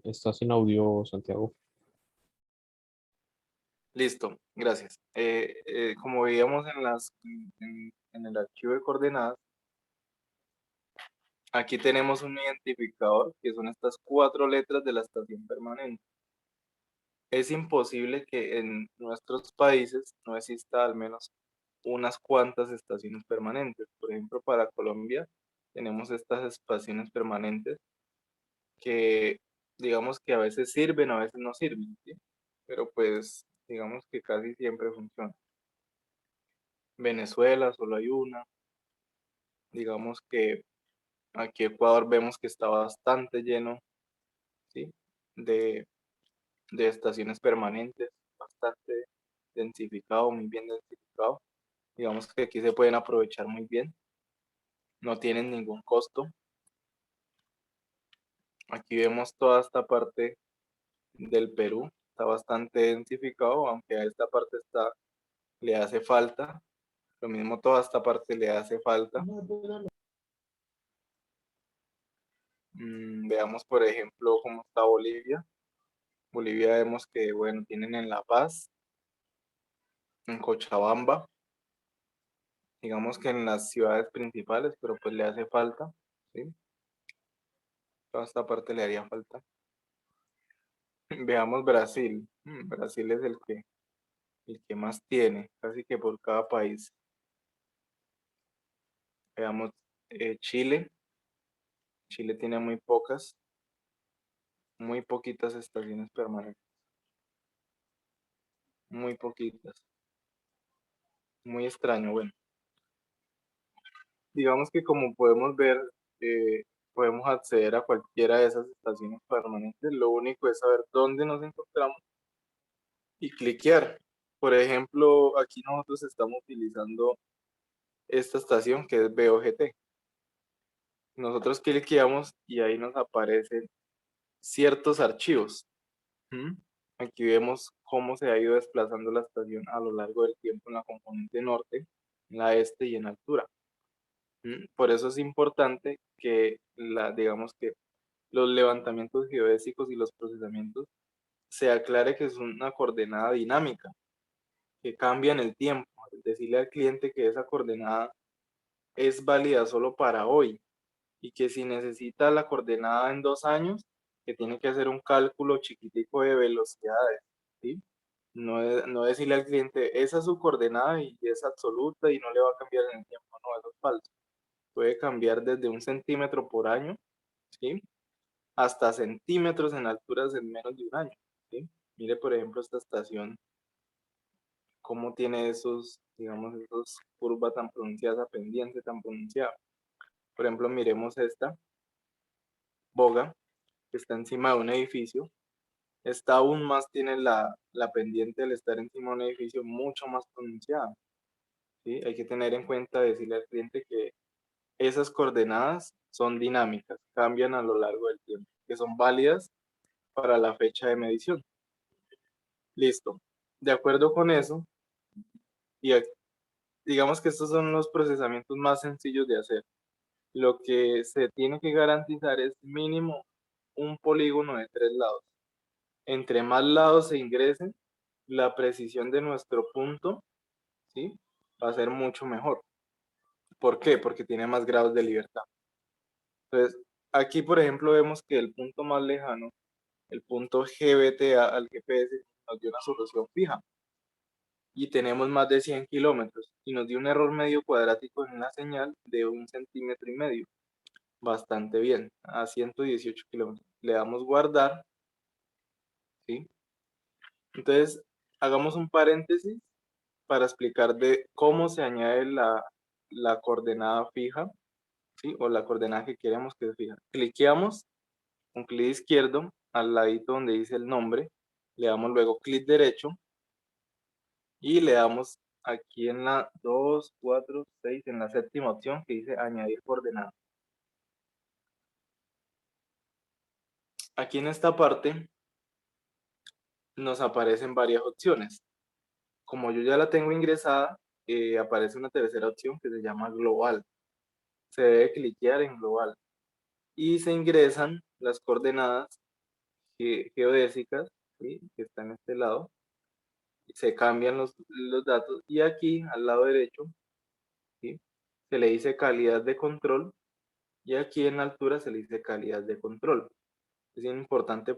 Estás sin audio, Santiago. Listo, gracias. Como veíamos en el archivo de coordenadas, aquí tenemos un identificador que son estas 4 letras de la estación permanente. Es imposible que en nuestros países no exista al menos unas cuantas estaciones permanentes. Por ejemplo, para Colombia tenemos estas estaciones permanentes que digamos que a veces sirven, a veces no sirven, ¿sí? Pero pues digamos que casi siempre funcionan. Venezuela solo hay una. Digamos que aquí Ecuador vemos que está bastante lleno, ¿sí? de, de estaciones permanentes, bastante densificado, muy bien densificado. Digamos que aquí se pueden aprovechar muy bien, no tienen ningún costo. Aquí vemos toda esta parte del Perú, está bastante densificado, aunque a esta parte le hace falta. Lo mismo toda esta parte le hace falta. Veamos, por ejemplo, cómo está Bolivia. Bolivia vemos que, bueno, tienen en La Paz, en Cochabamba, digamos que en las ciudades principales, pero pues le hace falta, ¿sí? Toda esta parte le haría falta. Veamos Brasil. Brasil es el que más tiene, casi que por cada país. Veamos Chile. Chile tiene muy poquitas estaciones permanentes. Muy poquitas. Muy extraño, bueno. Digamos que como podemos ver, podemos acceder a cualquiera de esas estaciones permanentes. Lo único es saber dónde nos encontramos y cliquear. Por ejemplo, aquí nosotros estamos utilizando esta estación que es BOGT. Nosotros cliqueamos y ahí nos aparecen ciertos archivos. ¿Mm? Aquí vemos cómo se ha ido desplazando la estación a lo largo del tiempo en la componente norte, en la este y en altura. Por eso es importante que digamos que los levantamientos geodésicos y los procesamientos se aclare que es una coordenada dinámica, que cambia en el tiempo. Decirle al cliente que esa coordenada es válida solo para hoy y que si necesita la coordenada en 2 años, que tiene que hacer un cálculo chiquitico de velocidades, ¿sí? No decirle al cliente, esa es su coordenada y es absoluta y no le va a cambiar en el tiempo, no, eso es falso. Puede cambiar desde 1 centímetro por año, ¿sí? Hasta centímetros en alturas en menos de un año, ¿sí? Mire, por ejemplo, esta estación, cómo tiene digamos, esos curvas tan pronunciadas, esa pendiente tan pronunciada. Por ejemplo, miremos esta boga que está encima de un edificio. Esta aún más tiene la pendiente al estar encima de un edificio mucho más pronunciada, ¿sí? Hay que tener en cuenta, decirle al cliente que esas coordenadas son dinámicas, cambian a lo largo del tiempo, que son válidas para la fecha de medición. Listo. De acuerdo con eso, y digamos que estos son los procesamientos más sencillos de hacer. Lo que se tiene que garantizar es mínimo un polígono de 3 lados. Entre más lados se ingresen, la precisión de nuestro punto, ¿sí? Va a ser mucho mejor. ¿Por qué? Porque tiene más grados de libertad. Entonces, aquí, por ejemplo, vemos que el punto más lejano, el punto GBTA al GPS, nos dio una solución fija y tenemos más de 100 kilómetros y nos dio un error medio cuadrático en una señal de 1,5 centímetros. Bastante bien, a 118 kilómetros. Le damos guardar, ¿sí? Entonces, hagamos un paréntesis para explicar de cómo se añade la coordenada fija, ¿sí? O la coordenada que queremos que se fija. Cliqueamos con clic izquierdo al ladito donde dice el nombre, le damos luego clic derecho y le damos aquí en la 2, 4, 6, en la séptima opción que dice añadir coordenada. Aquí en esta parte nos aparecen varias opciones. Como yo ya la tengo ingresada, aparece una tercera opción que se llama global. Se debe cliquear en global y se ingresan las coordenadas geodésicas, ¿sí? Que está en este lado, se cambian los datos, y aquí al lado derecho, ¿sí? Se le dice calidad de control, y aquí en altura se le dice calidad de control. Es importante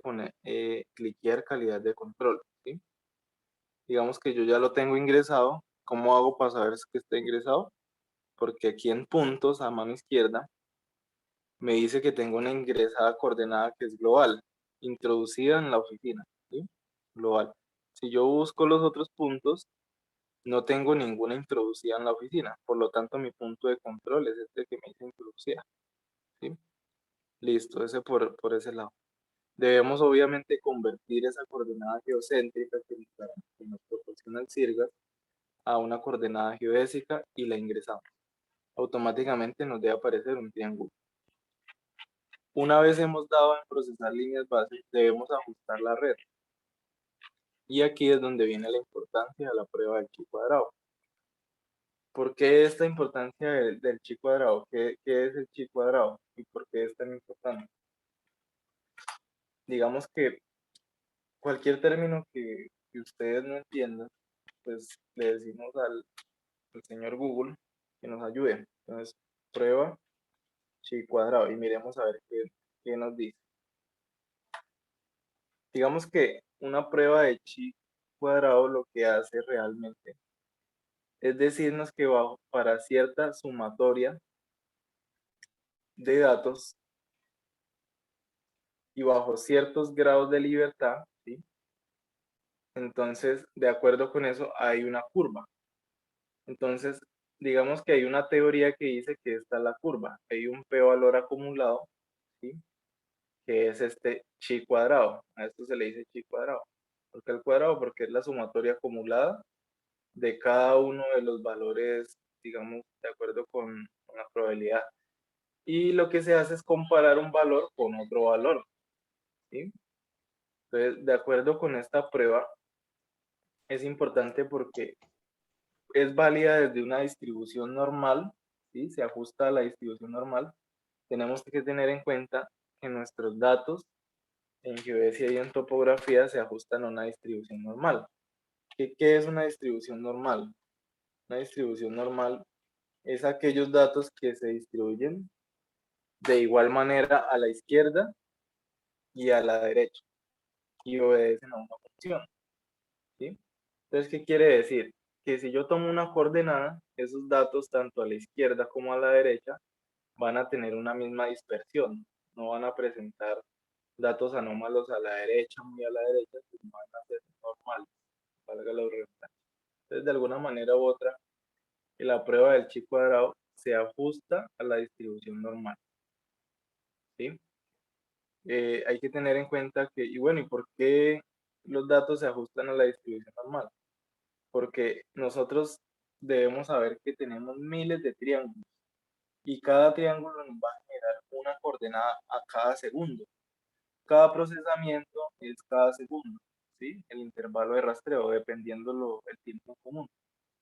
cliquear calidad de control, ¿sí? Digamos que yo ya lo tengo ingresado. ¿Cómo hago para saber que está ingresado? Porque aquí en puntos a mano izquierda me dice que tengo una ingresada coordenada que es global, introducida en la oficina, ¿sí? Global. Si yo busco los otros puntos, no tengo ninguna introducida en la oficina, por lo tanto mi punto de control es este que me dice introducida, ¿sí? Listo, ese por ese lado. Debemos obviamente convertir esa coordenada geocéntrica que nos proporciona el CIRGAS a una coordenada geodésica y la ingresamos. Automáticamente nos debe aparecer un triángulo. Una vez hemos dado en procesar líneas base, debemos ajustar la red. Y aquí es donde viene la importancia de la prueba del chi cuadrado. ¿Por qué esta importancia del chi cuadrado? ¿Qué es el chi cuadrado? ¿Y por qué es tan importante? Digamos que cualquier término que ustedes no entiendan, pues le decimos al señor Google que nos ayude. Entonces, prueba chi cuadrado y miremos a ver qué nos dice. Digamos que una prueba de chi cuadrado lo que hace realmente es decirnos que para cierta sumatoria de datos y bajo ciertos grados de libertad, ¿sí? Entonces, de acuerdo con eso, hay una curva. Entonces, digamos que hay una teoría que dice que esta es la curva. Hay un p-valor acumulado, ¿sí? Que es este chi cuadrado. A esto se le dice chi cuadrado. ¿Por qué el cuadrado? Porque es la sumatoria acumulada de cada uno de los valores, digamos, de acuerdo con la probabilidad. Y lo que se hace es comparar un valor con otro valor, ¿sí? Entonces, de acuerdo con esta prueba, es importante porque es válida desde una distribución normal, ¿sí? Se ajusta a la distribución normal. Tenemos que tener en cuenta que nuestros datos en geodesia y en topografía se ajustan a una distribución normal. ¿Qué es una distribución normal? Una distribución normal es aquellos datos que se distribuyen de igual manera a la izquierda y a la derecha y obedecen a una función, ¿sí? Entonces, ¿qué quiere decir? Que si yo tomo una coordenada, esos datos tanto a la izquierda como a la derecha van a tener una misma dispersión, no van a presentar datos anómalos a la derecha, muy a la derecha, sino van a ser normales, valga la redundancia. Entonces, de alguna manera u otra, la prueba del chi cuadrado se ajusta a la distribución normal, ¿sí? Hay que tener en cuenta que, y bueno, ¿y por qué los datos se ajustan a la distribución normal? Porque nosotros debemos saber que tenemos miles de triángulos y cada triángulo nos va a generar una coordenada a cada segundo. Cada procesamiento es cada segundo, ¿sí? El intervalo de rastreo, dependiendo el tiempo común.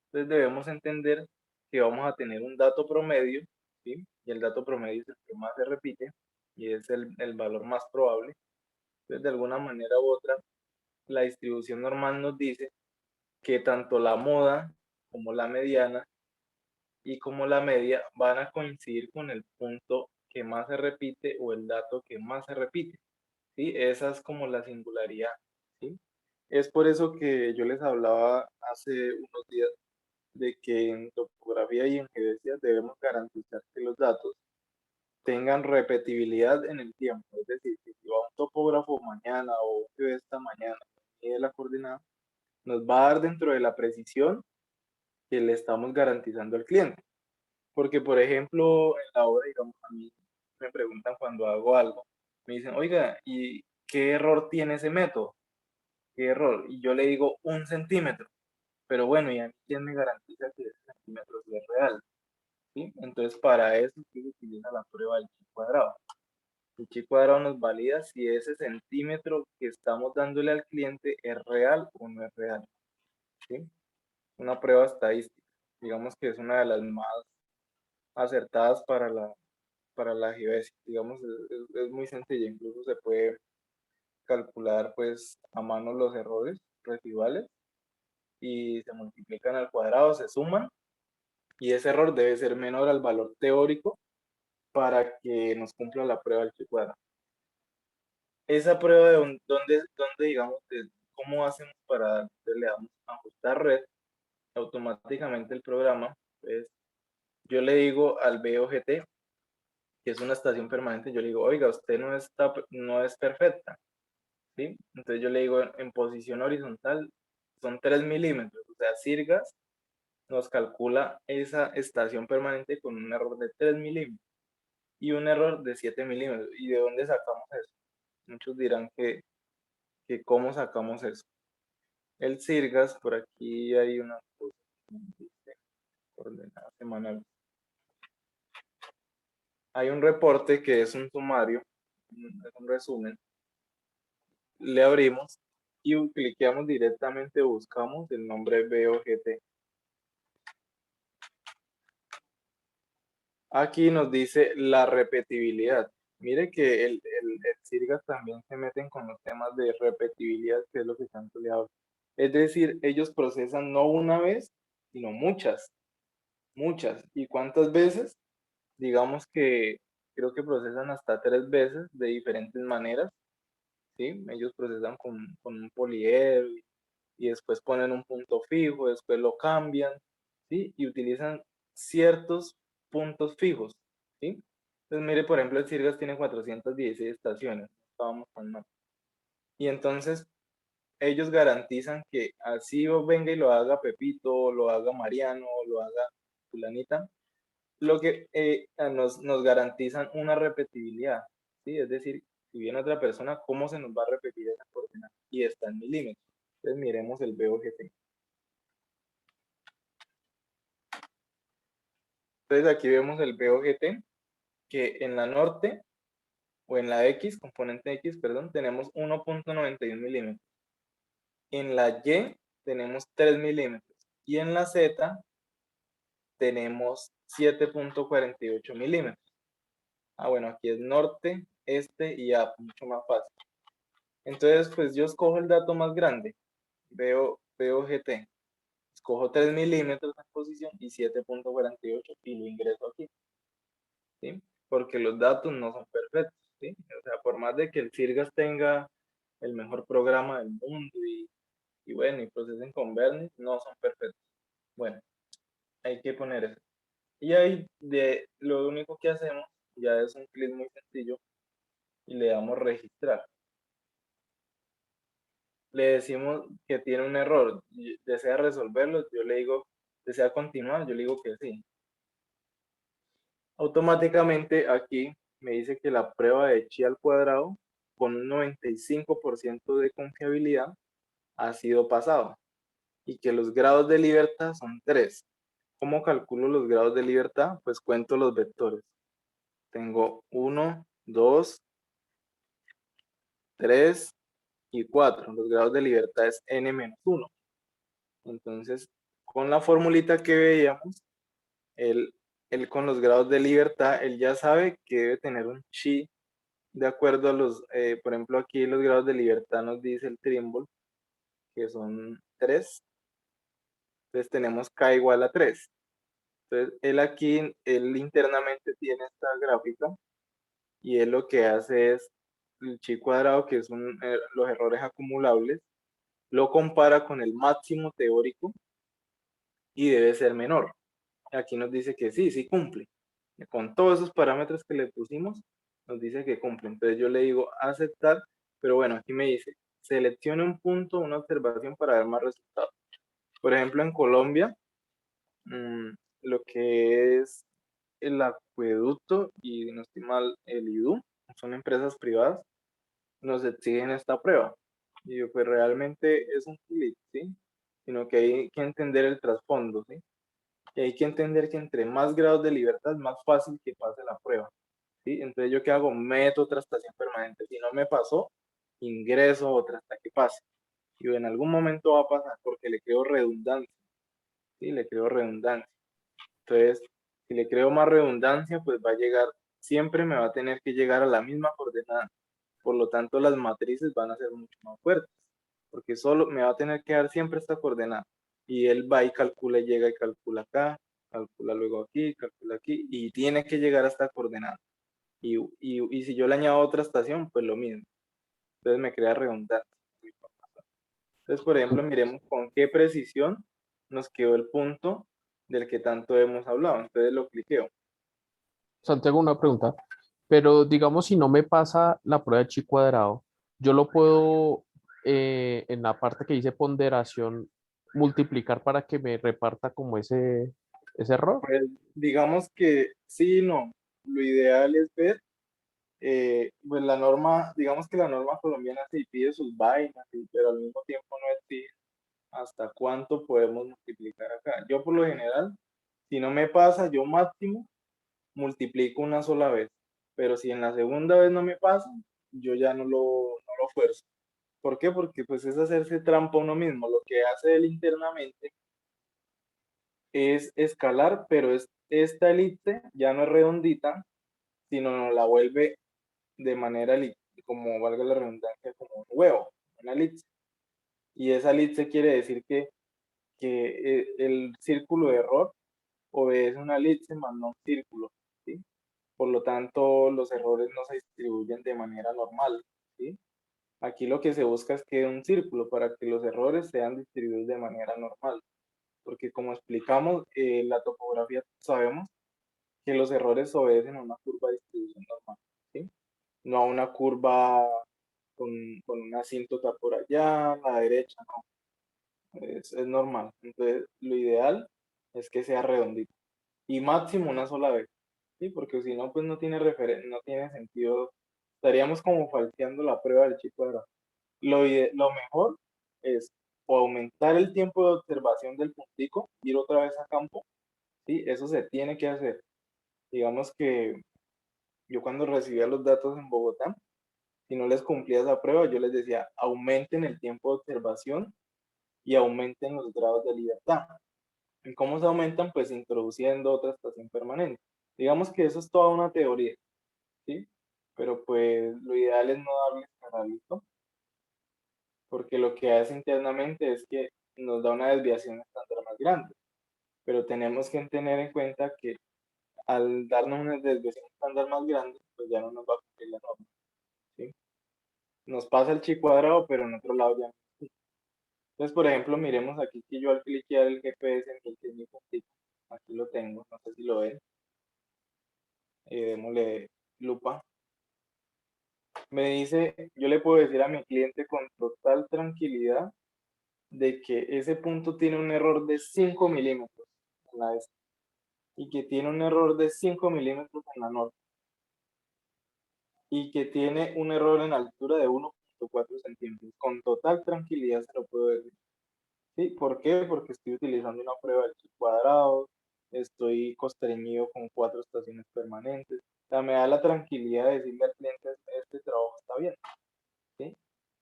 Entonces debemos entender que vamos a tener un dato promedio, ¿sí? Y el dato promedio es el que más se repite y es el valor más probable. Entonces, de alguna manera u otra, la distribución normal nos dice que tanto la moda como la mediana y como la media van a coincidir con el punto que más se repite o el dato que más se repite, ¿sí? Esa es como la singularidad, ¿sí? Es por eso que yo les hablaba hace unos días de que en topografía y en geodesia debemos garantizar que los datos tengan repetibilidad en el tiempo. Es decir, que si va un topógrafo mañana o un geodesta mañana y de la coordenada, nos va a dar dentro de la precisión que le estamos garantizando al cliente. Porque, por ejemplo, en la obra, digamos, a mí me preguntan cuando hago algo, me dicen, oiga, ¿y qué error tiene ese método? ¿Qué error? Y yo le digo 1 centímetro. Pero bueno, ¿y a mí quién me garantiza que ese centímetro sí es real? ¿Sí? Entonces, para eso se utiliza la prueba del chi cuadrado. El chi cuadrado nos valida si ese centímetro que estamos dándole al cliente es real o no es real, ¿sí? Una prueba estadística. Digamos que es una de las más acertadas para la geodesia. Digamos, es muy sencilla, incluso se puede calcular pues a mano los errores residuales y se multiplican al cuadrado, se suman y ese error debe ser menor al valor teórico para que nos cumpla la prueba del chi cuadrado. Esa prueba de dónde digamos, cómo hacemos para, le damos a ajustar red, automáticamente el programa, pues yo le digo al BOGT, que es una estación permanente, yo le digo, oiga, usted no es perfecta, ¿sí? Entonces yo le digo, en posición horizontal son 3 milímetros, o sea, Sirgas nos calcula esa estación permanente con un error de 3 milímetros y un error de 7 milímetros. ¿Y de dónde sacamos eso? Muchos dirán que cómo sacamos eso. El Sirgas, por aquí hay una cosa que dice coordenadas semanales. Hay un reporte que es un sumario, es un resumen. Le abrimos y cliqueamos directamente, buscamos el nombre BOGT. Aquí nos dice la repetibilidad. Mire que el Sirgas también se meten con los temas de repetibilidad, que es lo que tanto le hablo. Es decir, ellos procesan no una vez, sino muchas. ¿Y cuántas veces? Digamos que creo que procesan hasta 3 veces de diferentes maneras. ¿Sí? Ellos procesan con un poliedro y después ponen un punto fijo, después lo cambian, ¿sí? Y utilizan ciertos puntos fijos, ¿sí? Entonces, mire, por ejemplo, el Sirgas tiene 416 estaciones, no estábamos tan mal. Y entonces, ellos garantizan que así venga y lo haga Pepito, lo haga Mariano, lo haga fulanita, lo que nos garantizan una repetibilidad, ¿sí? Es decir, si viene otra persona, ¿cómo se nos va a repetir esa coordenada? Y está en milímetros. Entonces miremos el BOGT. Entonces aquí vemos el BOGT, que en la norte, o en la X, componente X, perdón, tenemos 1.91 milímetros. En la Y tenemos 3 milímetros. Y en la Z tenemos 7.48 milímetros. Ah, bueno, aquí es norte, este y A, mucho más fácil. Entonces, pues yo escojo el dato más grande, veo GT, escojo 3 milímetros en posición y 7.48 y lo ingreso aquí, ¿sí? Porque los datos no son perfectos, ¿sí? O sea, por más de que el Sirgas tenga el mejor programa del mundo y bueno, y procesen con Bernis, no son perfectos. Bueno, hay que poner eso. Y ahí lo único que hacemos ya es un clic muy sencillo y le damos registrar. Le decimos que tiene un error, desea resolverlo, yo le digo, desea continuar, yo le digo que sí. Automáticamente aquí me dice que la prueba de chi al cuadrado con un 95% de confiabilidad ha sido pasado y que los grados de libertad son 3. ¿Cómo calculo los grados de libertad? Pues cuento los vectores. Tengo 1, 2, 3 y 4. Los grados de libertad es n-1. Entonces, con la formulita que veíamos, él con los grados de libertad, él ya sabe que debe tener un chi de acuerdo a los, por ejemplo, aquí los grados de libertad nos dice el Trimble, que son 3. Entonces tenemos k igual a 3. Entonces, él aquí, él internamente tiene esta gráfica y él lo que hace es el chi cuadrado, que son los errores acumulables, lo compara con el máximo teórico y debe ser menor. Aquí nos dice que sí cumple. Con todos esos parámetros que le pusimos, nos dice que cumple. Entonces yo le digo aceptar, pero bueno, aquí me dice, seleccione un punto, una observación para ver más resultados. Por ejemplo, en Colombia, lo que es el acueducto y, no estoy mal, el IDU, son empresas privadas, nos exigen esta prueba. Y yo, pues realmente es un clic, ¿sí? Sino que hay que entender el trasfondo, ¿sí? Y hay que entender que entre más grados de libertad es más fácil que pase la prueba, ¿sí? Entonces, ¿yo qué hago? Meto otra estación permanente. Si no me pasó, ingreso otra hasta que pase. Y en algún momento va a pasar porque le creo redundancia, ¿sí? Le creo redundancia. Entonces, si le creo más redundancia, pues va a llegar, siempre me va a tener que llegar a la misma coordenada. Por lo tanto, las matrices van a ser mucho más fuertes, porque solo me va a tener que dar siempre esta coordenada. Y él va y calcula, y llega y calcula acá, calcula luego aquí, calcula aquí, y tiene que llegar a esta coordenada. Y si yo le añado otra estación, pues lo mismo. Entonces me crea redundancia. Entonces, por ejemplo, miremos con qué precisión nos quedó el punto del que tanto hemos hablado. Entonces lo cliqueo. Santiago, una pregunta. Pero digamos, si no me pasa la prueba de chi cuadrado, yo lo puedo en la parte que dice ponderación multiplicar para que me reparta como ese error. Pues digamos que sí y no. Lo ideal es ver, pues la norma, digamos que la norma colombiana sí pide sus vainas, sí, pero al mismo tiempo no exige hasta cuánto podemos multiplicar acá. Yo por lo general, si no me pasa, yo máximo multiplico una sola vez, pero si en la segunda vez no me pasa, yo ya no lo fuerzo. ¿Por qué? Porque pues es hacerse trampa uno mismo. Lo que hace él internamente es escalar, pero esta elipse ya no es redondita, sino nos la vuelve de manera, como valga la redundancia, como un huevo, una elipse. Y esa elipse quiere decir que el círculo de error obedece una elipse más no un círculo, ¿sí? Por lo tanto, los errores no se distribuyen de manera normal, ¿sí? Aquí lo que se busca es que un círculo para que los errores sean distribuidos de manera normal, porque como explicamos, la topografía sabemos que los errores obedecen a una curva de distribución normal, ¿sí? No a una curva con, con una asíntota por allá, a la derecha, no, es normal. Entonces, lo ideal es que sea redondito y máximo una sola vez, ¿sí? Porque si no, pues no tiene no tiene sentido, estaríamos como falseando la prueba del chico cuadrado. Lo mejor es o aumentar el tiempo de observación del puntico, ir otra vez a campo, ¿sí? Eso se tiene que hacer. Digamos que yo cuando recibía los datos en Bogotá, si no les cumplía esa prueba, yo les decía, aumenten el tiempo de observación y aumenten los grados de libertad. ¿Y cómo se aumentan? Pues introduciendo otra estación permanente. Digamos que eso es toda una teoría, ¿sí? Pero pues lo ideal es no darle escala, ¿listo? Porque lo que hace internamente es que nos da una desviación estándar más grande. Pero tenemos que tener en cuenta que al darnos una desviación estándar más grande, pues ya no nos va a cumplir la norma, ¿sí? Nos pasa el chi cuadrado, pero en otro lado ya no. Entonces, por ejemplo, miremos aquí que yo al cliquear el GPS en el técnico, aquí lo tengo, no sé si lo ven, démosle lupa. Me dice, yo le puedo decir a mi cliente con total tranquilidad de que ese punto tiene un error de 5 milímetros en la este y que tiene un error de 5 milímetros en la norte y que tiene un error en altura de 1,4 centímetros. Con total tranquilidad se lo puedo decir. ¿Sí? ¿Por qué? Porque estoy utilizando una prueba de cuadrados, estoy constreñido con 4 estaciones permanentes. O sea, me da la tranquilidad de decirle al cliente, este trabajo está bien, ¿sí?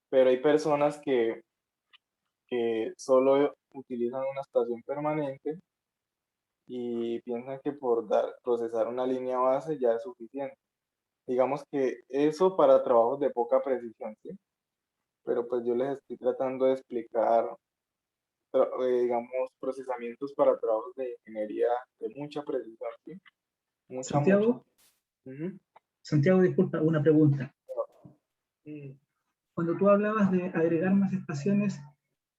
Pero hay personas que solo utilizan una estación permanente y piensan que por procesar una línea base ya es suficiente. Digamos que eso para trabajos de poca precisión, ¿sí? Pero pues yo les estoy tratando de explicar, digamos, procesamientos para trabajos de ingeniería de mucha precisión, ¿sí? Mucha, mucha. Santiago, Ujú. Santiago, disculpa, una pregunta. Mm, Cuando tú hablabas de agregar más estaciones,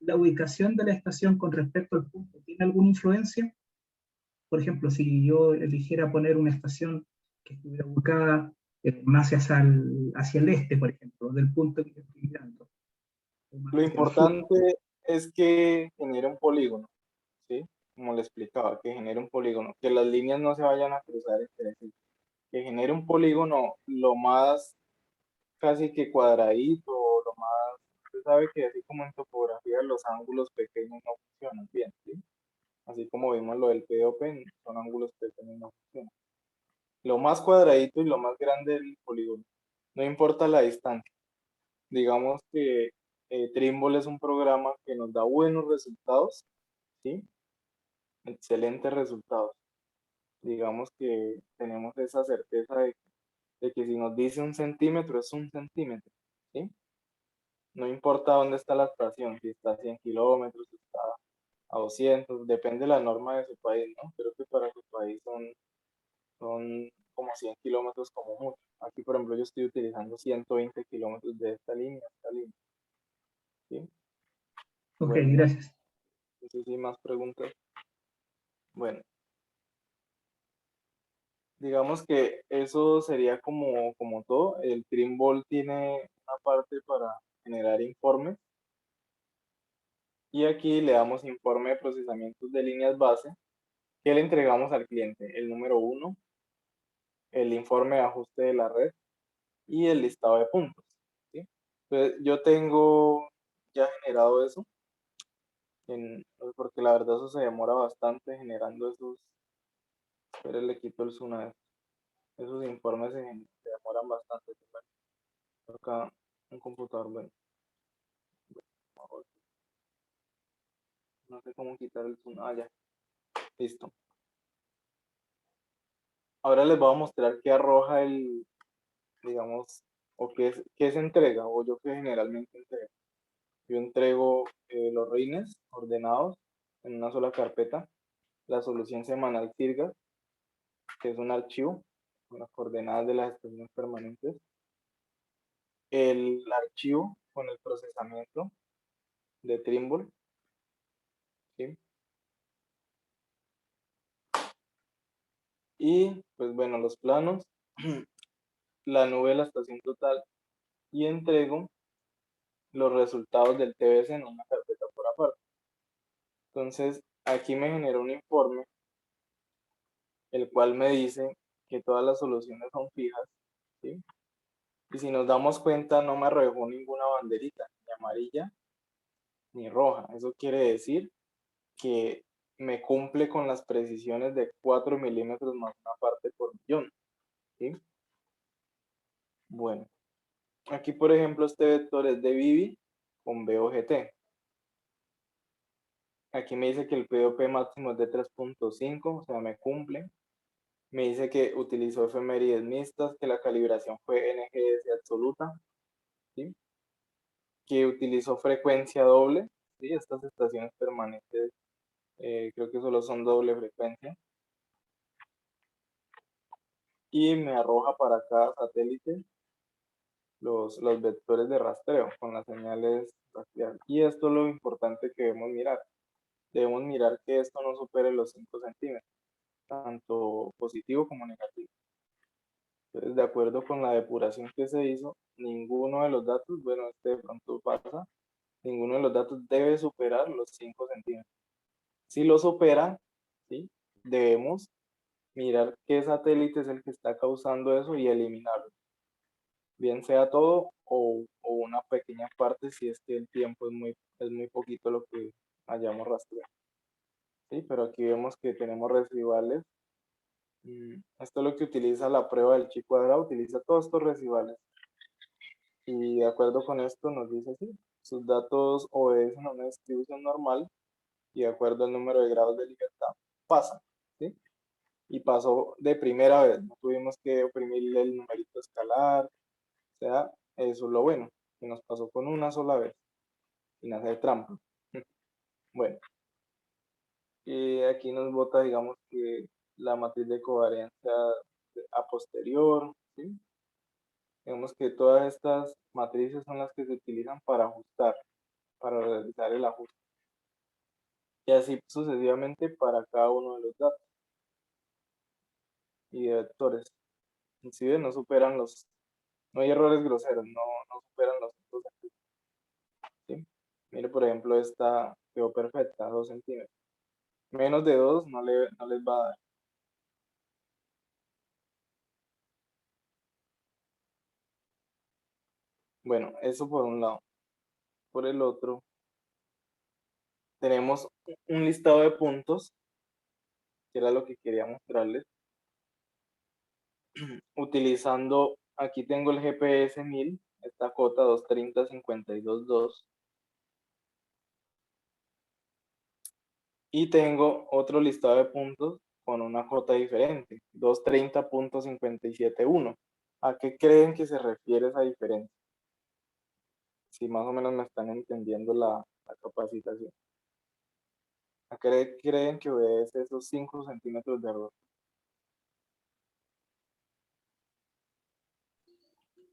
¿la ubicación de la estación con respecto al punto tiene alguna influencia? Por ejemplo, si yo eligiera poner una estación que estuviera ubicada más hacia el este, por ejemplo, del punto que yo estoy mirando, o más Lo hacia el sur. importante es que genere un polígono, ¿sí? Como le explicaba, que genere un polígono, que las líneas no se vayan a cruzar entre sí, que genere un polígono lo más casi que cuadradito, lo más, usted sabe que así como en topografía los ángulos pequeños no funcionan bien, ¿sí? Así como vimos lo del POP, son ángulos pequeños no funcionan. Lo más cuadradito y lo más grande del polígono, no importa la distancia. Digamos que Trimble es un programa que nos da buenos resultados, ¿sí? Excelentes resultados. Digamos que tenemos esa certeza de que de que si nos dice 1 centímetro es 1 centímetro, ¿sí? No importa dónde está la estación, si está a 100 kilómetros, si está a 200, depende de la norma de su país, ¿no? Creo que para su país son como 100 kilómetros como mucho. Aquí, por ejemplo, yo estoy utilizando 120 kilómetros de esta línea, ¿sí? Ok, Bueno, gracias. no sé si hay más preguntas. Bueno, digamos que eso sería como todo. El Trimble tiene una parte para generar informes. Y aquí le damos informe de procesamientos de líneas base que le entregamos al cliente. El número 1, el informe de ajuste de la red y el listado de puntos, ¿sí? Entonces, yo tengo ya generado eso, porque la verdad eso se demora bastante generando esos, pero le quito el zoom a esto. Esos informes se demoran bastante. Acá un computador, bueno, no sé cómo quitar el zoom, ya, listo. Ahora les voy a mostrar qué arroja digamos, o qué se entrega, o yo que generalmente entrego. Yo entrego los RINES ordenados en una sola carpeta, la solución semanal CIRGAS, que es un archivo con las coordenadas de las estaciones permanentes, el archivo con el procesamiento de Trimble, ¿sí? Y pues bueno, los planos, la nube de la estación total, y entrego los resultados del TBS en una carpeta por aparte. Entonces, aquí me genera un informe, el cual me dice que todas las soluciones son fijas, ¿sí? Y si nos damos cuenta, no me arrojó ninguna banderita, ni amarilla ni roja. Eso quiere decir que me cumple con las precisiones de 4 milímetros más una parte por millón, ¿sí? Bueno, aquí por ejemplo este vector es de Vivi con VOGT. Aquí me dice que el POP máximo es de 3.5, o sea, me cumple. Me dice que utilizó efemérides mixtas, que la calibración fue NGS absoluta, ¿sí? Que utilizó frecuencia doble, ¿sí? Estas estaciones permanentes creo que solo son doble frecuencia. Y me arroja para cada satélite los vectores de rastreo con las señales rastreadas. Y esto es lo importante que debemos mirar. Debemos mirar que esto no supere los 5 centímetros, tanto positivo como negativo. Entonces, de acuerdo con la depuración que se hizo, ninguno de los datos, bueno, este de pronto pasa, ninguno de los datos debe superar los 5 centímetros. Si lo supera, ¿sí? Debemos mirar qué satélite es el que está causando eso y eliminarlo. Bien sea todo o una pequeña parte si es que el tiempo es muy poquito lo que hayamos rastreado. ¿Sí? Pero aquí vemos que tenemos residuales. Esto es lo que utiliza la prueba del chi cuadrado, utiliza todos estos residuales. Y de acuerdo con esto nos dice así, sus datos obedecen a una distribución normal y de acuerdo al número de grados de libertad pasan, ¿sí? Y pasó de primera vez, no tuvimos que oprimirle el numerito escalar, o sea, eso es lo bueno, que nos pasó con una sola vez, sin hacer trampa. Bueno, y aquí nos bota, digamos que la matriz de covariancia a posterior, ¿sí? Digamos que todas estas matrices son las que se utilizan para ajustar, para realizar el ajuste. Y así sucesivamente para cada uno de los datos y de vectores. Inclusive no superan no hay errores groseros, no superan los 5 centímetros. ¿Sí? Mire, por ejemplo, esta quedó perfecta, 2 centímetros. Menos de 2 no les va a dar. Bueno, eso por un lado. Por el otro, tenemos un listado de puntos, que era lo que quería mostrarles, utilizando, aquí tengo el GPS 1000, esta cota 230.52.2, y tengo otro listado de puntos con una cota diferente, 230.57.1. ¿A qué creen que se refiere esa diferencia? Si más o menos me están entendiendo la capacitación. ¿A qué creen que obedece esos 5 centímetros de error?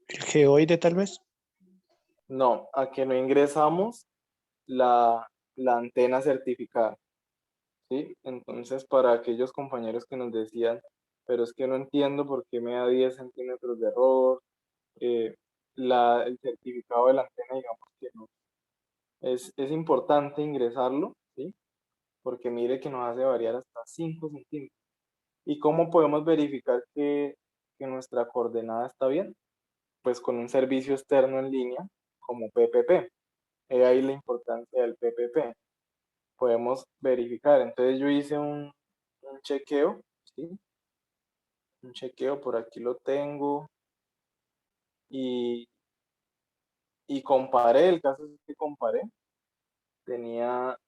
¿El geoide tal vez? No, a que no ingresamos la antena certificada, ¿sí? Entonces, para aquellos compañeros que nos decían, pero es que no entiendo por qué me da 10 centímetros de error, eh, el certificado de la antena, digamos que no. Es importante ingresarlo, ¿sí? Porque mire que nos hace variar hasta 5 centímetros. ¿Y cómo podemos verificar que nuestra coordenada está bien? Pues con un servicio externo en línea como PPP. He ahí la importancia del PPP. Podemos verificar. Entonces yo hice un chequeo, ¿sí? Un chequeo, por aquí lo tengo. Y comparé, el caso es que comparé. Tenía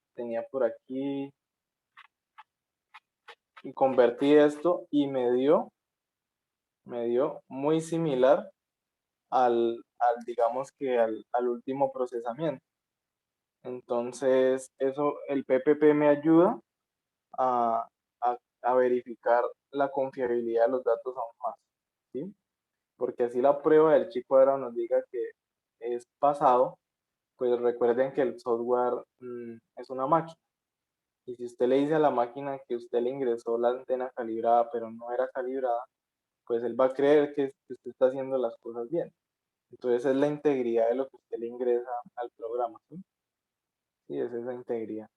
por aquí y convertí esto y me dio muy similar digamos que al último procesamiento. Entonces, el PPP me ayuda a, a verificar la confiabilidad de los datos aún más, ¿sí? Porque así la prueba del chi cuadrado nos diga que es pasado, pues recuerden que el software es una máquina. Y si usted le dice a la máquina que usted le ingresó la antena calibrada, pero no era calibrada, pues él va a creer que usted está haciendo las cosas bien. Entonces es la integridad de lo que usted le ingresa al programa, ¿sí? Sí, esa es la integridad.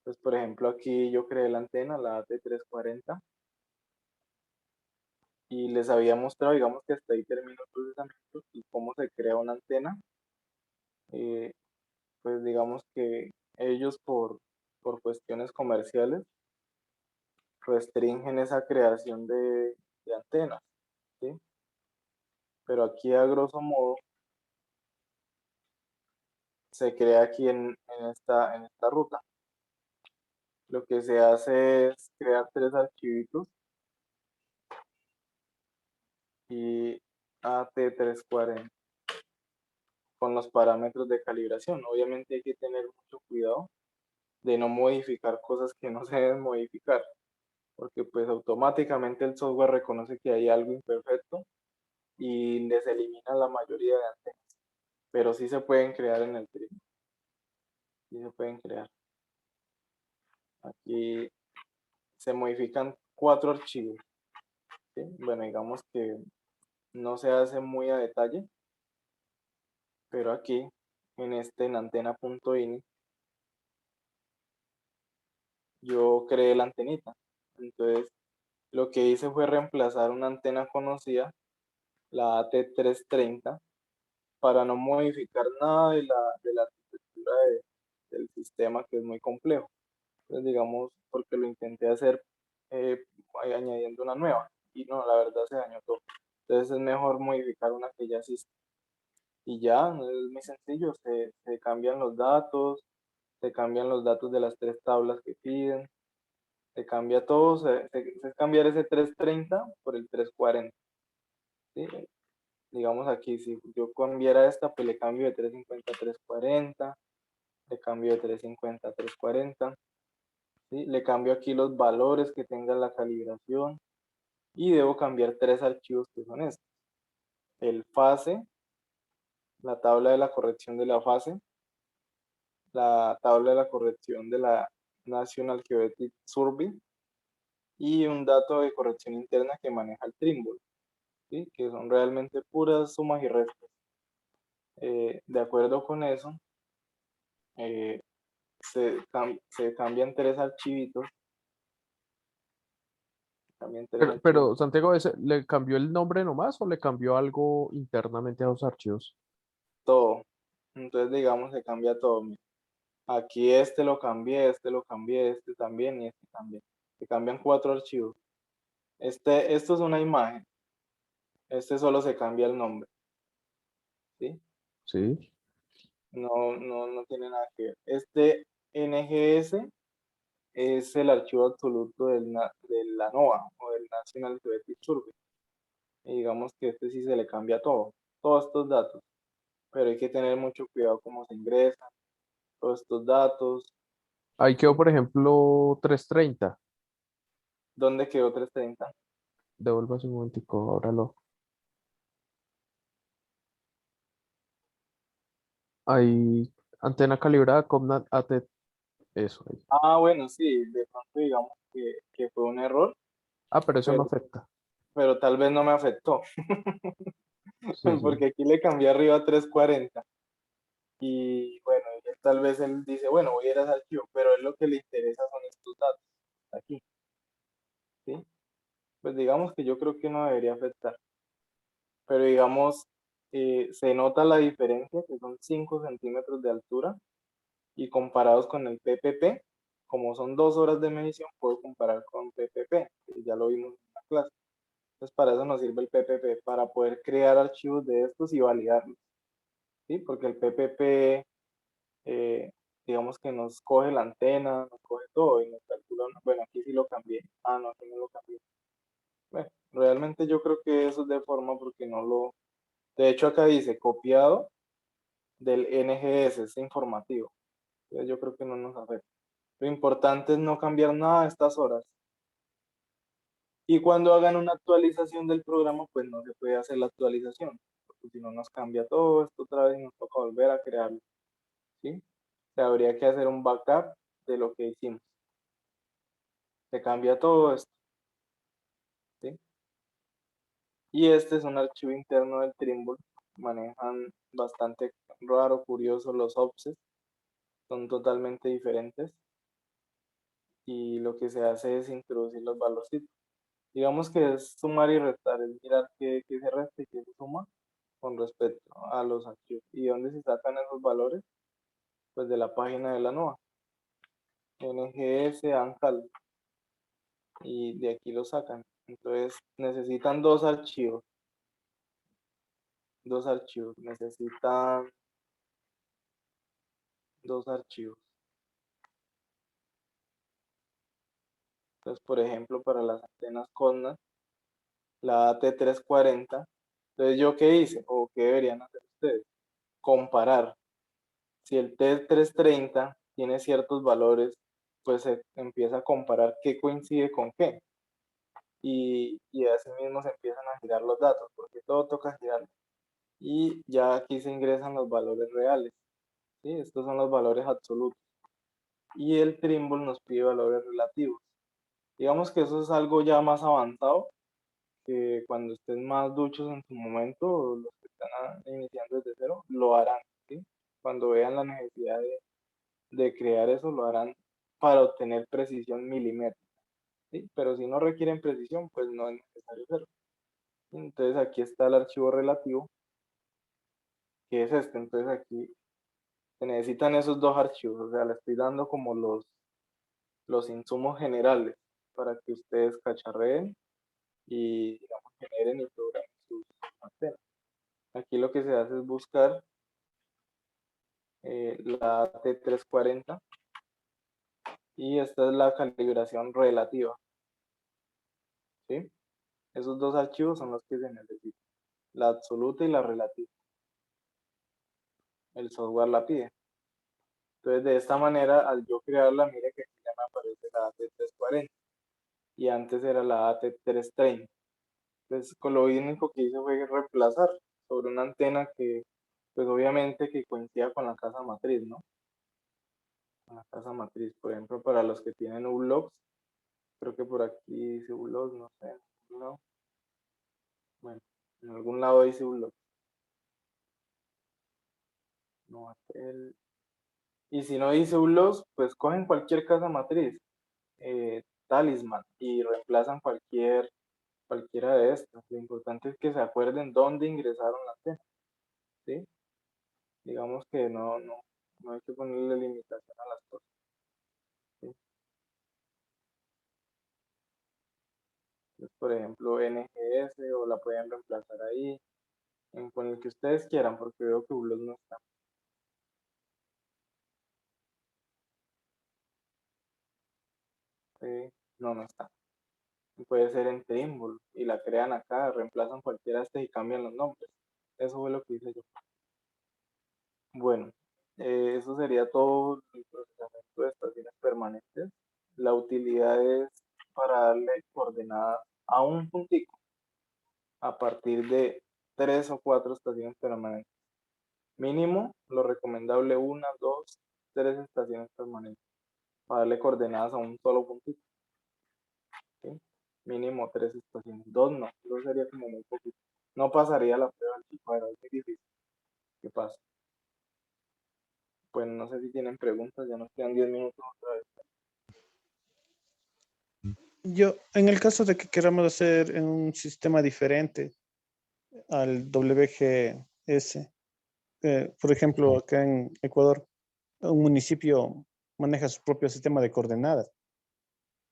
Pues por ejemplo aquí yo creé la antena, la AT340, y les había mostrado, digamos que hasta ahí terminó el procesamiento y cómo se crea una antena. Pues digamos que ellos por cuestiones comerciales restringen esa creación de antenas, ¿sí? Pero aquí a grosso modo se crea aquí en esta ruta. Lo que se hace es crear 3 archivitos y AT340 con los parámetros de calibración. Obviamente hay que tener mucho cuidado de no modificar cosas que no se deben modificar, porque pues automáticamente el software reconoce que hay algo imperfecto y les elimina la mayoría de antenas, pero sí se pueden crear en el trim, sí se pueden crear. Aquí se modifican 4 archivos, ¿sí? Bueno, digamos que no se hace muy a detalle, pero aquí en antena.ini yo creé la antenita. Entonces lo que hice fue reemplazar una antena conocida, la AT330, para no modificar nada de la arquitectura del sistema, que es muy complejo. Entonces, digamos, porque lo intenté hacer eh, añadiendo una nueva y no, la verdad se dañó todo. Entonces es mejor modificar una que ya existe. Y ya, es muy sencillo, se cambian los datos, se cambian los datos de las 3 tablas que piden, se cambia todo, se cambiar ese 330 por el 340. ¿Sí? Digamos aquí, si yo cambiara esta, pues le cambio de 350 a 340, le cambio de 350 a 340, ¿sí? Le cambio aquí los valores que tenga la calibración y debo cambiar 3 archivos que son estos. El fase, la tabla de la corrección de la fase, la tabla de la corrección de la National Geodetic Survey y un dato de corrección interna que maneja el Trimble, ¿sí? Que son realmente puras sumas y restas. De acuerdo con eso, eh, se cambian 3 archivitos. Cambian 3 archivos. Pero Santiago, ¿le cambió el nombre nomás o le cambió algo internamente a los archivos? Todo. Entonces, digamos, se cambia todo. Mira. Aquí este lo cambié, este también y este también. Se cambian 4 archivos. Esto es una imagen. Este solo se cambia el nombre. ¿Sí? Sí. No tiene nada que ver. Este NGS es el archivo absoluto de la NOAA o del National Geodetic Survey. Y digamos que este sí se le cambia todo, todos estos datos, pero hay que tener mucho cuidado cómo se ingresan todos estos datos. Ahí quedó, por ejemplo, 330. ¿Dónde quedó 330? Devuélvase un momentico, ábralo. Ahí, antena calibrada, Comnat AT, eso ahí. Ah, bueno, sí, de pronto digamos que fue un error, Ah, pero eso no pero, afecta. pero tal vez no me afectó, Sí, sí. porque aquí le cambié arriba a 340. Y bueno, tal vez él dice, bueno, voy a ir a ese archivo, pero él lo que le interesa son estos datos aquí, ¿sí? Pues digamos que yo creo que no debería afectar, pero digamos, se nota la diferencia, que son 5 centímetros de altura, y comparados con el PPP, como son 2 horas de medición, puedo comparar con PPP, que ya lo vimos en la clase. Entonces, para eso nos sirve el PPP, para poder crear archivos de estos y validarlos, ¿sí? Porque el PPP, digamos que nos coge la antena, nos coge todo y nos calcula, bueno, aquí sí lo cambié, ah, no, aquí no lo cambié. Bueno, realmente yo creo que eso es de forma porque no lo, de hecho acá dice copiado del NGS, es informativo. Entonces yo creo que no nos afecta. Lo importante es no cambiar nada a estas horas. Y cuando hagan una actualización del programa, pues no se puede hacer la actualización, porque si no nos cambia todo esto otra vez y nos toca volver a crearlo, ¿sí? O sea, habría que hacer un backup de lo que hicimos. Se cambia todo esto, ¿sí? Y este es un archivo interno del Trimble. Manejan bastante raro, curioso los offsets, son totalmente diferentes. Y lo que se hace es introducir los valorcitos. Digamos que es sumar y restar, es mirar qué se resta y qué se suma con respecto a los archivos. ¿Y dónde se sacan esos valores? Pues de la página de la NOAA, NGS ANCAL, y de aquí lo sacan. Entonces necesitan dos archivos, necesitan dos archivos. Entonces, por ejemplo, para las antenas CONNAS, la AT340, entonces yo qué hice o qué deberían hacer ustedes, comparar. Si el T330 tiene ciertos valores, pues se empieza a comparar qué coincide con qué. Y así mismo se empiezan a girar los datos, porque todo toca girar. Y ya aquí se ingresan los valores reales, ¿sí? Estos son los valores absolutos. Y el Trimble nos pide valores relativos. Digamos que eso es algo ya más avanzado, que cuando estén más duchos en su momento, los que están iniciando desde cero, lo harán, ¿sí? Cuando vean la necesidad de crear eso, lo harán para obtener precisión milimétrica, ¿sí? Pero si no requieren precisión, pues no es necesario hacerlo. Entonces aquí está el archivo relativo, que es este. Entonces aquí se necesitan esos dos archivos, o sea, le estoy dando como los insumos generales para que ustedes cacharreen y, digamos, generen y programen sus antenas. Aquí lo que se hace es buscar la T340 y esta es la calibración relativa, ¿sí? Esos dos archivos son los que se necesitan, la absoluta y la relativa. El software la pide. Entonces, de esta manera, al yo crearla, mire que aquí ya me aparece la AT340 y antes era la AT330. Entonces, con lo único que hice fue reemplazar sobre una antena que, pues obviamente que coincidía con la casa matriz, ¿no? Con la casa matriz, por ejemplo, para los que tienen U-Logs, creo que por aquí dice U-Log, no sé, en algún lado. Bueno, en algún lado dice U-Log. No, y si no dice U-Log, pues cogen cualquier casa matriz, Talisman, y reemplazan cualquiera de estas. Lo importante es que se acuerden dónde ingresaron la antena, ¿sí? Digamos que no hay que ponerle limitación a las cosas, ¿sí? Entonces, por ejemplo, NGS o la pueden reemplazar ahí, con el que ustedes quieran, porque veo que Blues no está. ¿Sí? No, no está. puede ser en Trimble, y la crean acá, reemplazan cualquiera de estas y cambian los nombres. Eso fue lo que hice yo. Bueno, eso sería todo el procesamiento de estaciones permanentes. La utilidad es para darle coordenadas a un puntico a partir de 3 o 4 estaciones permanentes. Mínimo, lo recomendable, 1, 2, 3 estaciones permanentes para darle coordenadas a un solo puntito. ¿Sí? Mínimo 3 estaciones. 2 no, 2 sería como muy poquito. No pasaría la prueba del cuadrado, es muy difícil. ¿Qué pasa? Pues no sé si tienen preguntas, ya nos quedan 10 minutos otra vez. Yo, en el caso de que queramos hacer en un sistema diferente al WGS, por ejemplo, acá en Ecuador, un municipio maneja su propio sistema de coordenadas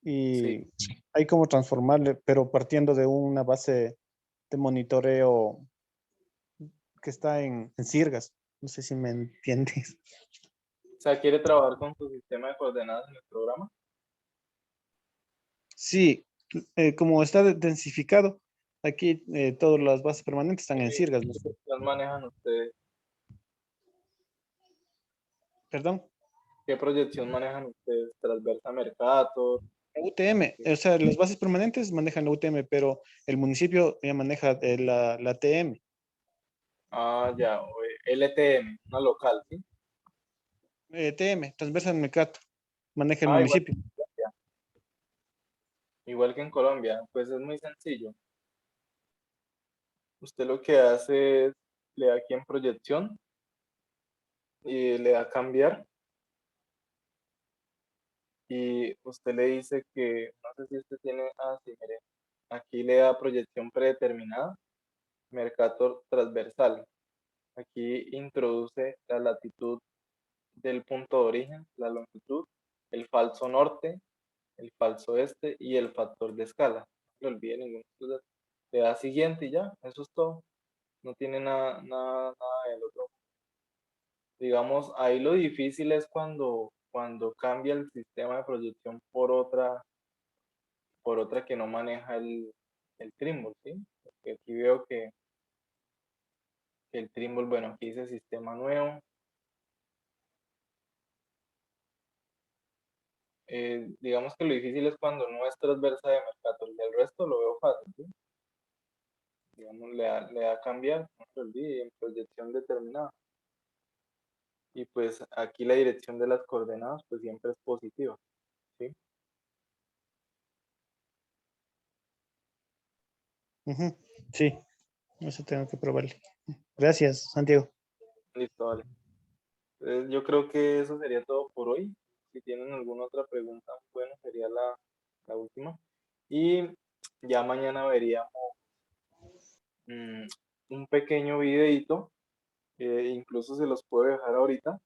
Sí, y hay como transformarle, pero partiendo de una base de monitoreo que está en Sirgas. No sé si me entiendes. o sea, ¿quiere trabajar con su sistema de coordenadas en el programa? Sí, como está densificado, aquí todas las bases permanentes están en Sirgas, ¿no? ¿Qué manejan ustedes? Perdón. ¿Qué proyección manejan ustedes? ¿Transversa Mercator? La UTM, o sea, las bases permanentes manejan la UTM, pero el municipio ya maneja la TM. Ah, ya, o LTM, una local, ¿sí? TM, transversa del mercado, maneja el Ah, igual, municipio. igual que en Colombia, pues es muy sencillo. Usted lo que hace es, le da aquí en proyección y le da a cambiar y usted le dice que, no sé si usted tiene, sí, mire, aquí le da proyección predeterminada, Mercator transversal. Aquí introduce la latitud del punto de origen, la longitud, el falso norte, el falso este y el factor de escala. No se le olvide ninguno. Entonces, le da siguiente y ya, eso es todo. No tiene nada del otro. Digamos, ahí lo difícil es cuando cambia el sistema de proyección por otra que no maneja el Trimble, ¿sí? Porque aquí veo que el Trimble, bueno, aquí dice sistema nuevo. Digamos que lo difícil es cuando no es transversa de Mercator y el resto lo veo fácil, ¿sí? Digamos, le da a cambiar, no se olvide, en proyección determinada. Y pues aquí la dirección de las coordenadas pues siempre es positiva, ¿sí? Ujú, sí, eso tengo que probarle. Gracias, Santiago. Listo, vale. Entonces, yo creo que eso sería todo por hoy. Si tienen alguna otra pregunta, bueno, sería la última. Y ya mañana veríamos un pequeño videito, incluso se los puedo dejar ahorita,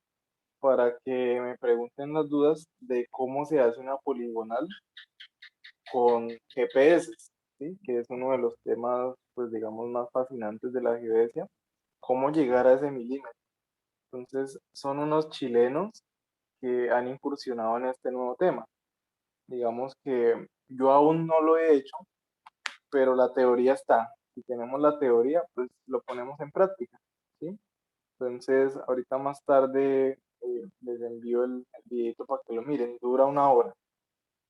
para que me pregunten las dudas de cómo se hace una poligonal con GPS, ¿sí? Que es uno de los temas, pues digamos, más fascinantes de la geodesia, cómo llegar a ese milímetro. Entonces, son unos chilenos que han incursionado en este nuevo tema. Digamos que yo aún no lo he hecho, pero la teoría está. Si tenemos la teoría, pues lo ponemos en práctica, ¿sí? Entonces, ahorita más tarde les envío el videito para que lo miren, dura 1 hora.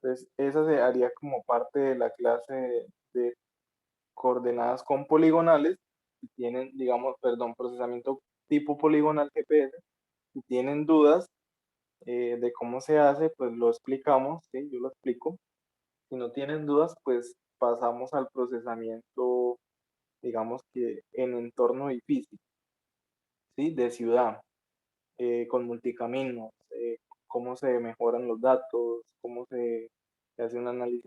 Entonces, esa se haría como parte de la clase de coordenadas con poligonales, si tienen, digamos, perdón, procesamiento tipo poligonal GPS, si tienen dudas de cómo se hace, pues lo explicamos, ¿sí? Yo lo explico. Si no tienen dudas, pues pasamos al procesamiento, digamos que en entorno difícil, ¿sí? De ciudad, con multicaminos, cómo se mejoran los datos, cómo se hace un análisis